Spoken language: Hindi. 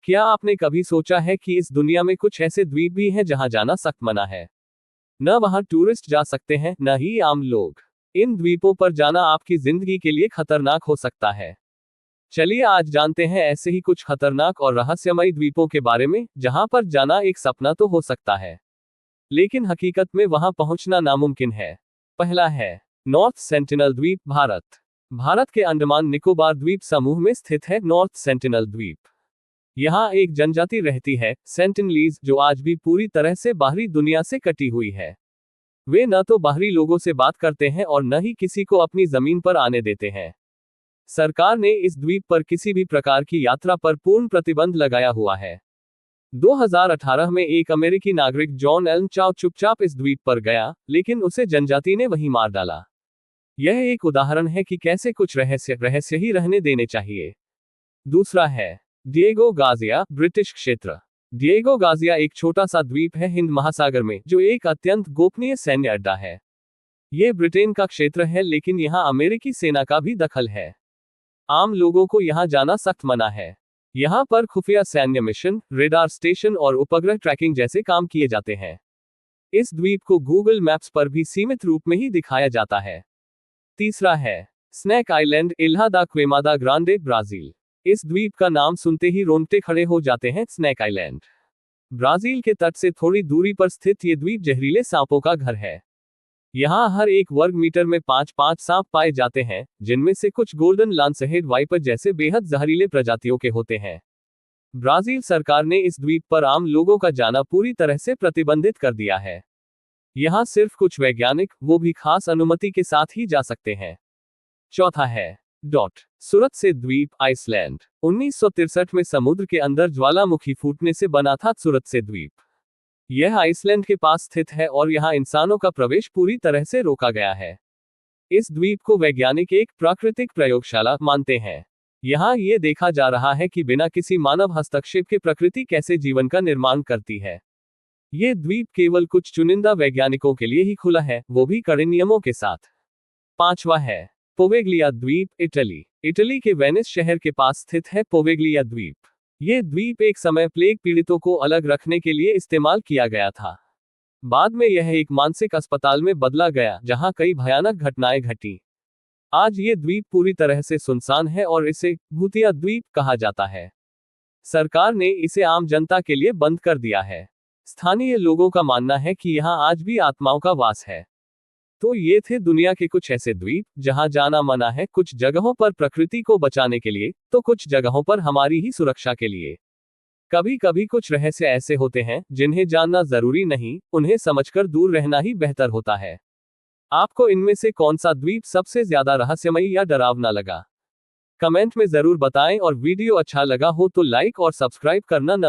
क्या आपने कभी सोचा है कि इस दुनिया में कुछ ऐसे द्वीप भी हैं जहां जाना सख्त मना है? न वहां टूरिस्ट जा सकते हैं, न ही आम लोग। इन द्वीपों पर जाना आपकी जिंदगी के लिए खतरनाक हो सकता है। चलिए आज जानते हैं ऐसे ही कुछ खतरनाक और रहस्यमयी द्वीपों के बारे में, जहां पर जाना एक सपना तो हो सकता है, लेकिन हकीकत में वहां पहुंचना नामुमकिन है। पहला है नॉर्थ सेंटिनल द्वीप, भारत। भारत के अंडमान निकोबार द्वीप समूह में स्थित है नॉर्थ सेंटिनल द्वीप। यहाँ एक जनजाति रहती है, सेंटिनलीज, जो आज भी पूरी तरह से बाहरी दुनिया से कटी हुई है। वे न तो बाहरी लोगों से बात करते हैं और न ही किसी को अपनी जमीन पर आने देते हैं। सरकार ने इस द्वीप पर किसी भी प्रकार की यात्रा पर पूर्ण प्रतिबंध लगाया हुआ है। 2018 में एक अमेरिकी नागरिक जॉन एलन चाउ चुपचाप इस द्वीप पर गया, लेकिन उसे जनजाति ने वहीं मार डाला। यह एक उदाहरण है कि कैसे कुछ रहस्य ही रहने देने चाहिए। दूसरा है डिएगो गार्सिया, ब्रिटिश क्षेत्र। डिएगो गार्सिया एक छोटा सा द्वीप है हिंद महासागर में, जो एक अत्यंत गोपनीय सैन्य अड्डा है। ये ब्रिटेन का क्षेत्र है, लेकिन यहाँ अमेरिकी सेना का भी दखल है। आम लोगों को यहाँ जाना सख्त मना है। यहाँ पर खुफिया सैन्य मिशन, रेडार स्टेशन और उपग्रह ट्रैकिंग जैसे काम किए जाते हैं। इस द्वीप को गूगल मैप्स पर भी सीमित रूप में ही दिखाया जाता है। तीसरा है स्नैक आइलैंड, इल्हा दा क्वेमादा ग्रांडे, ब्राजील। इस द्वीप का नाम सुनते ही रोंगटे खड़े हो जाते हैं। स्नैक आइलैंड ब्राजील के तट से थोड़ी दूरी पर स्थित ये द्वीप जहरीले सांपों का घर है। यहाँ हर एक वर्ग मीटर में 5-5 सांप पाए जाते हैं, जिनमें से कुछ गोल्डन लांसहेड वाइपर जैसे बेहद जहरीले प्रजातियों के होते हैं। ब्राजील सरकार ने इस द्वीप पर आम लोगों का जाना पूरी तरह से प्रतिबंधित कर दिया है। यहाँ सिर्फ कुछ वैज्ञानिक, वो भी खास अनुमति के साथ ही जा सकते हैं। चौथा है सुरत्से द्वीप, आइसलैंड। 1963 में समुद्र के अंदर ज्वालामुखी फूटने से बना था सुरत्से द्वीप। यह आइसलैंड के पास स्थित है और यहाँ इंसानों का प्रवेश पूरी तरह से रोका गया है। इस द्वीप को वैज्ञानिक एक प्राकृतिक प्रयोगशाला मानते हैं। यहाँ ये देखा जा रहा है कि बिना किसी मानव हस्तक्षेप के प्रकृति कैसे जीवन का निर्माण करती है। ये द्वीप केवल कुछ चुनिंदा वैज्ञानिकों के लिए ही खुला है, वो भी कड़े नियमों के साथ। पांचवा है पोवेग्लिया द्वीप, इटली। इटली के वेनिस शहर के पास स्थित है पोवेग्लिया द्वीप। ये द्वीप एक समय प्लेग पीड़ितों को अलग रखने के लिए इस्तेमाल किया गया था। बाद में यह एक मानसिक अस्पताल में बदला गया, जहां कई भयानक घटनाएं घटी। आज ये द्वीप पूरी तरह से सुनसान है और इसे भूतिया द्वीप कहा जाता है। सरकार ने इसे आम जनता के लिए बंद कर दिया है। स्थानीय लोगों का मानना है कि यहाँ आज भी आत्माओं का वास है। तो ये थे दुनिया के कुछ ऐसे द्वीप जहां जाना मना है, कुछ जगहों पर प्रकृति को बचाने के लिए, तो कुछ जगहों पर हमारी ही सुरक्षा के लिए। कभी कभी कुछ रहस्य ऐसे होते हैं जिन्हें जानना जरूरी नहीं, उन्हें समझकर दूर रहना ही बेहतर होता है। आपको इनमें से कौन सा द्वीप सबसे ज्यादा रहस्यमयी या डरावना लगा? कमेंट में जरूर बताएं और वीडियो अच्छा लगा हो तो लाइक और सब्सक्राइब करना न